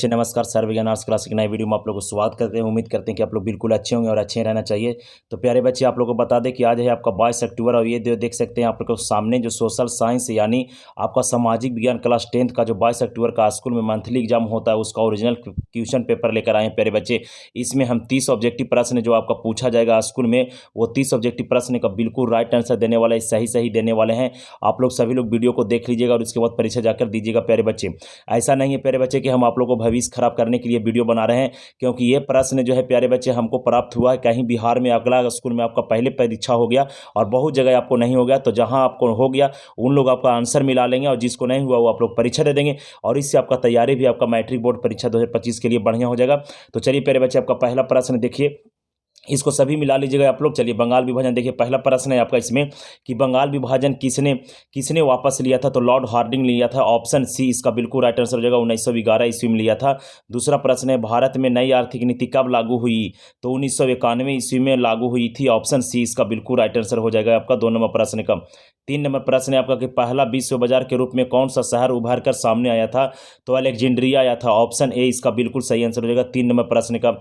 जी नमस्कार सर विज्ञान arts class की नई वीडियो में आप लोगों को स्वागत करते हैं। उम्मीद करते हैं कि आप लोग बिल्कुल अच्छे होंगे और अच्छे रहना चाहिए। तो प्यारे बच्चे आप लोगों को बता दें कि आज है आपका 22 अक्टूबर और ये देख सकते हैं आप लोग को सामने जो सोशल साइंस यानी आपका सामाजिक विज्ञान क्लास 10th का जो 22 अक्टूबर का स्कूल में मंथली एग्जाम होता है उसका ओरिजिनल क्वेश्चन पेपर लेकर आए हैं प्यारे बच्चे। इसमें हम 30 ऑब्जेक्टिव प्रश्न जो आपका पूछा जाएगा स्कूल में वो 30 ऑब्जेक्टिव प्रश्न का बिल्कुल राइट आंसर देने वाले सही देने वाले हैं। आप लोग सभी लोग वीडियो को देख लीजिएगा और उसके बाद परीक्षा जाकर दीजिएगा प्यारे बच्चे। ऐसा नहीं है प्यारे बच्चे कि हम आप लोग को भविष्य खराब करने के लिए वीडियो बना रहे हैं, क्योंकि ये प्रश्न जो है प्यारे बच्चे हमको प्राप्त हुआ है कहीं बिहार में अगला स्कूल में आपका पहले परीक्षा हो गया और बहुत जगह आपको नहीं हो गया। तो जहां आपको हो गया उन लोग आपका आंसर मिला लेंगे और जिसको नहीं हुआ वो आप लोग परीक्षा दे देंगे और इससे आपका तैयारी भी आपका मैट्रिक बोर्ड परीक्षा 2025 के लिए बढ़िया हो जाएगा। तो चलिए प्यारे बच्चे आपका पहला प्रश्न देखिए, इसको सभी मिला लीजिएगा आप लोग। चलिए बंगाल विभाजन देखिए, पहला प्रश्न है आपका इसमें कि बंगाल विभाजन किसने किसने वापस लिया था। तो लॉर्ड हार्डिंग लिया था, ऑप्शन सी इसका बिल्कुल राइट आंसर हो जाएगा। 1911 ईस्वी में लिया था। दूसरा प्रश्न है भारत में नई आर्थिक नीति कब लागू हुई। तो 1991 ईस्वी में लागू हुई थी, ऑप्शन सी इसका बिल्कुल राइट आंसर हो जाएगा आपका 2 नंबर प्रश्न का। 3 नंबर प्रश्न है आपका कि पहला विश्व बाजार के रूप में कौन सा शहर उभर कर सामने आया था। तो अलेक्जेंड्रिया आया था, ऑप्शन ए इसका बिल्कुल सही आंसर हो जाएगा 3 नंबर प्रश्न का।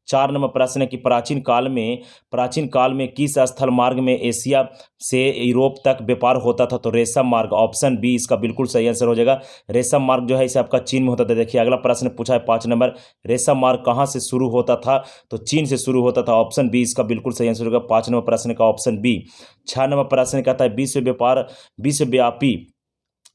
4 नंबर प्रश्न है कि प्राचीन काल में किस स्थल मार्ग में एशिया से यूरोप तक व्यापार होता था। तो रेशम मार्ग, ऑप्शन बी इसका बिल्कुल सही आंसर हो जाएगा। रेशम मार्ग जो है इसे आपका चीन में होता था। देखिए अगला प्रश्न पूछा है 5 नंबर, रेशम मार्ग कहाँ से शुरू होता था। तो चीन से शुरू होता था, ऑप्शन बी इसका बिल्कुल सही आंसर होगा 5 नंबर प्रश्न का ऑप्शन बी। 6 नंबर प्रश्न कहता है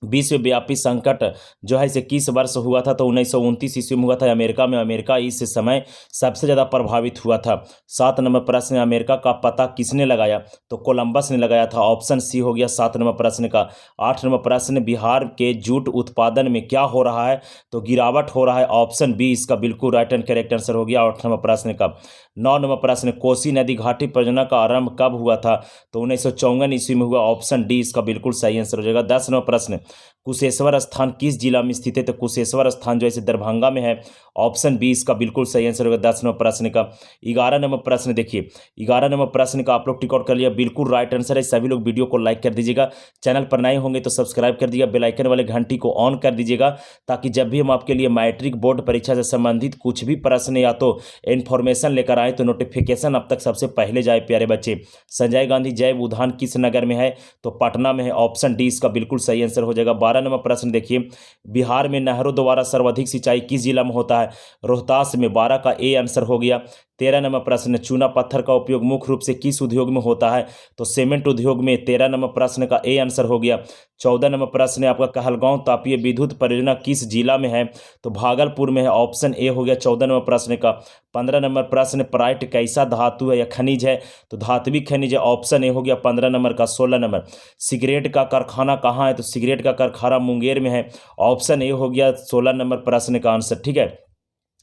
विश्वव्यापी संकट जो है इसे किस वर्ष हुआ था। तो 1929 ईस्वी में हुआ था अमेरिका में। अमेरिका इस समय सबसे ज़्यादा प्रभावित हुआ था। 7 नंबर प्रश्न, अमेरिका का पता किसने लगाया। तो कोलंबस ने लगाया था, ऑप्शन सी हो गया 7 नंबर प्रश्न का। 8 नंबर प्रश्न, बिहार के जूट उत्पादन में क्या हो रहा है। तो गिरावट हो रहा है, ऑप्शन बी इसका बिल्कुल राइट एंड करेक्ट आंसर हो गया 8 नंबर प्रश्न का। 9 नंबर प्रश्न, कोसी नदी घाटी परियोजना का आरंभ कब हुआ था। तो 1954 ईस्वी में हुआ, ऑप्शन डी इसका बिल्कुल सही आंसर हो जाएगा। 10 नंबर प्रश्न, कुशेश्वर स्थान किस जिला में स्थित है। तो कुशेश्वर स्थान जो है दरभंगा में है, ऑप्शन बी इसका बिल्कुल सही आंसर होगा 10 नंबर प्रश्न का। 11 नंबर प्रश्न देखिए, 11 नंबर प्रश्न का आप लोग टिक आउट कर लिया, बिल्कुल राइट आंसर है। सभी लोग वीडियो को लाइक कर दीजिएगा, चैनल पर नए होंगे तो सब्सक्राइब कर दीजिएगा, बेल आइकन वाले घंटी को ऑन कर दीजिएगा ताकि जब भी हम आपके लिए मैट्रिक बोर्ड परीक्षा से संबंधित कुछ भी प्रश्न या तो इन्फॉर्मेशन लेकर आए तो नोटिफिकेशन अब तक सबसे पहले जाए प्यारे बच्चे। संजय गांधी जैव उद्यान किस नगर में है। तो पटना में है, ऑप्शन डी इसका बिल्कुल सही आंसर हो जाएगा। 12 नंबर प्रश्न देखिए, बिहार में नहरों द्वारा सर्वाधिक सिंचाई किस जिला में होता है। रोहतास में, 12 का ए आंसर हो गया। 13 नंबर प्रश्न, चूना पत्थर का उपयोग मुख्य रूप से किस उद्योग में होता है। तो सीमेंट उद्योग में, 13 नंबर प्रश्न का ए आंसर हो गया। 14 नंबर प्रश्न है आपका कहलगांव तापीय विद्युत परियोजना किस जिला में है। तो भागलपुर में है, ऑप्शन ए हो गया 14 नंबर प्रश्न का। 15 नंबर प्रश्न, पराइट कैसा धातु है या खनिज है। तो धात्विक खनिज है, ऑप्शन ए हो गया 15 नंबर का। 16 नंबर, सिगरेट का कारखाना कहाँ है। तो सिगरेट का कारखाना मुंगेर में है, ऑप्शन ए हो गया 16 नंबर प्रश्न का आंसर, ठीक है।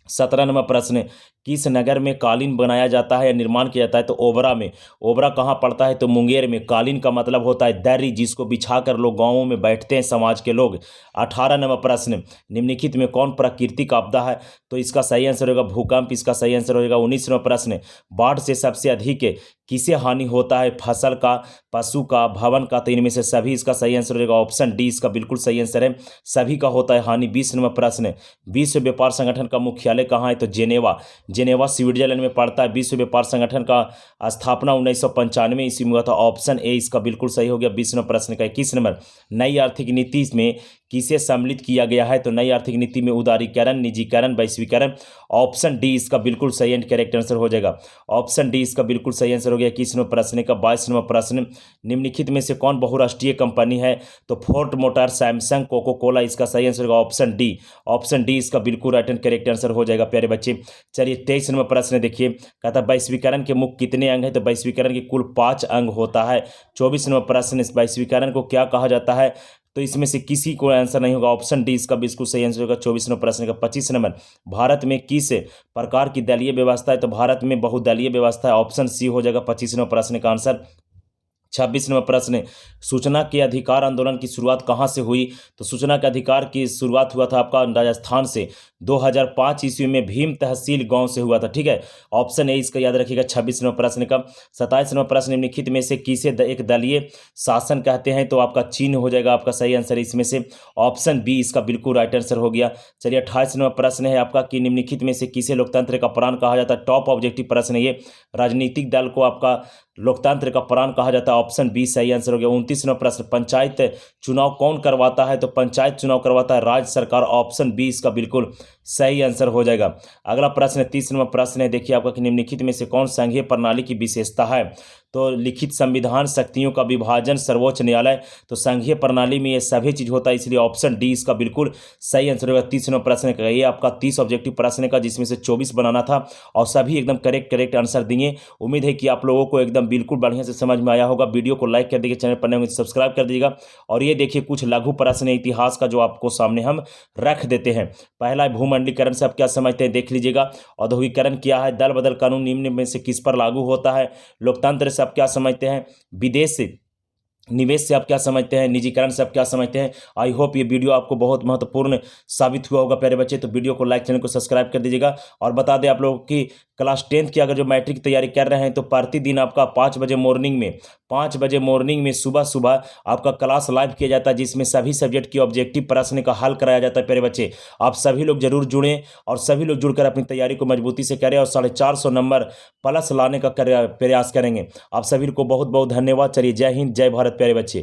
17 नंबर प्रश्न, किस नगर में कालीन बनाया जाता है या निर्माण किया जाता है। तो ओबरा में। ओबरा कहाँ पड़ता है। तो मुंगेर में। कालीन का मतलब होता है दर्री, जिसको बिछाकर लोग गांवों में बैठते हैं समाज के लोग। 18 नंबर प्रश्न, निम्नलिखित में कौन प्राकृतिक आपदा है। तो इसका सही आंसर होगा भूकंप, इसका सही आंसर होगा। 19 नंबर प्रश्न, बाढ़ से सबसे अधिक किसे हानि होता है। फसल का, पशु का, भवन का। तो इनमें से सभी, इसका सही आंसर होगा ऑप्शन डी इसका बिल्कुल सही आंसर है, सभी का होता है हानि। 20 नंबर प्रश्न, विश्व व्यापार संगठन का मुख्यालय कहाँ है। तो जेनेवा स्विट्जरलैंड में पड़ता है। विश्व व्यापार संगठन का स्थापना 1995 ईस्वी में हुआ था, ऑप्शन ए इसका बिल्कुल सही हो गया 20 नंबर प्रश्न का। 21 नंबर, नई आर्थिक नीति में किसे सम्मिलित किया गया है। तो नई आर्थिक नीति में उदारीकरण, निजीकरण, वैश्वीकरण, ऑप्शन डी इसका बिल्कुल सही एंड करेक्ट आंसर हो जाएगा। ऑप्शन डी इसका बिल्कुल सही आंसर हो गया 21 नंबर प्रश्न का। 22 नंबर प्रश्न, निम्नलिखित में से कौन बहुराष्ट्रीय कंपनी है। तो Ford Motor, Samsung, Coca Cola, इसका सही आंसर होगा ऑप्शन डी। ऑप्शन डी इसका बिल्कुल राइट एंड करेक्ट आंसर हो जाएगा प्यारे बच्चे। चलिए 23 नंबर प्रश्न देखिए, कहता है वैश्वीकरण के मुख्य कितने अंग है। तो वैश्वीकरण के कुल 5 अंग होता है। 24 नंबर प्रश्न, इस वैश्वीकरण को क्या कहा जाता है। तो इसमें से किसी को आंसर नहीं होगा, ऑप्शन डी इसका बिल्कुल सही आंसर होगा 24 नंबर प्रश्न का। 25 नंबर, भारत में किस प्रकार की दलीय व्यवस्था है। तो भारत में बहुदलीय व्यवस्था है, ऑप्शन सी हो जाएगा 25 नंबर प्रश्न का आंसर। 26 नंबर प्रश्न, सूचना के अधिकार आंदोलन की शुरुआत कहाँ से हुई? तो सूचना के अधिकार की शुरुआत हुआ था आपका राजस्थान से। 2005 ईस्वी में भीम तहसील गांव से हुआ था। ठीक है, ऑप्शन ए इसका याद रखिएगा 26 नंबर प्रश्न का। 27 नंबर प्रश्न, निम्नलिखित में से किसे एक दलीय शासन कहते हैं? तो आपका चीन हो जाएगा आपका सही आंसर इसमें से। ऑप्शन बी इसका बिल्कुल राइट आंसर हो गया। चलिए 28 नंबर प्रश्न है आपका कि निम्नलिखित में से किसे लोकतंत्र का प्राण कहा जाता है? टॉप ऑब्जेक्टिव प्रश्न है ये। राजनीतिक दल को आपका लोकतंत्र का प्राण कहा जाता है। ऑप्शन बी सही आंसर हो गया। 29 नंबर प्रश्न, पंचायत चुनाव कौन करवाता है? तो पंचायत चुनाव करवाता है राज्य सरकार। ऑप्शन बी इसका बिल्कुल सही आंसर हो जाएगा। अगला प्रश्न 30 नंबर प्रश्न है, देखिए आपका कि निम्नलिखित में से कौन संघीय प्रणाली की विशेषता है? तो लिखित संविधान, शक्तियों का विभाजन, सर्वोच्च न्यायालय। तो संघीय प्रणाली में ये सभी चीज होता है, इसलिए ऑप्शन डी इसका बिल्कुल सही आंसर होगा। 30 नंबर प्रश्न का ये आपका 30 ऑब्जेक्टिव प्रश्न का, जिसमें से 24 बनाना था और सभी एकदम करेक्ट आंसर दिए। उम्मीद है कि आप लोगों को एकदम बिल्कुल बढ़िया से समझ में आया होगा। वीडियो को लाइक कर दीजिए, चैनल पर नए होंगे तो सब्सक्राइब कर दीजिएगा। और ये देखिए कुछ लघु प्रश्न इतिहास का जो आपको सामने हम रख देते हैं। पहला है भूमंडलीकरण से आप क्या समझते हैं, देख लीजिएगा। औद्योगिकरण क्या है? दल बदल कानून निम्न में से किस पर लागू होता है? लोकतंत्र से आप क्या समझते हैं? विदेश से निवेश से आप क्या समझते हैं? निजीकरण से आप क्या समझते हैं? आई होप ये वीडियो आपको बहुत महत्वपूर्ण साबित हुआ होगा प्यारे बच्चे। तो वीडियो को लाइक, चैनल को सब्सक्राइब कर दीजिएगा। और बता दें आप लोगों की क्लास 10th की अगर जो मैट्रिक की तैयारी कर रहे हैं तो प्रतिदिन आपका 5 बजे मॉर्निंग में सुबह सुबह आपका क्लास लाइव किया जाता है, जिसमें सभी सब्जेक्ट की ऑब्जेक्टिव प्रश्न का हल कराया जाता है प्यारे बच्चे। आप सभी लोग जरूर जुड़ें और सभी लोग जुड़कर अपनी तैयारी को मजबूती से करें और 450 नंबर प्लस लाने का प्रयास करेंगे। आप सभी को बहुत बहुत धन्यवाद। चलिए, जय हिंद, जय भारत प्यारे बच्चे।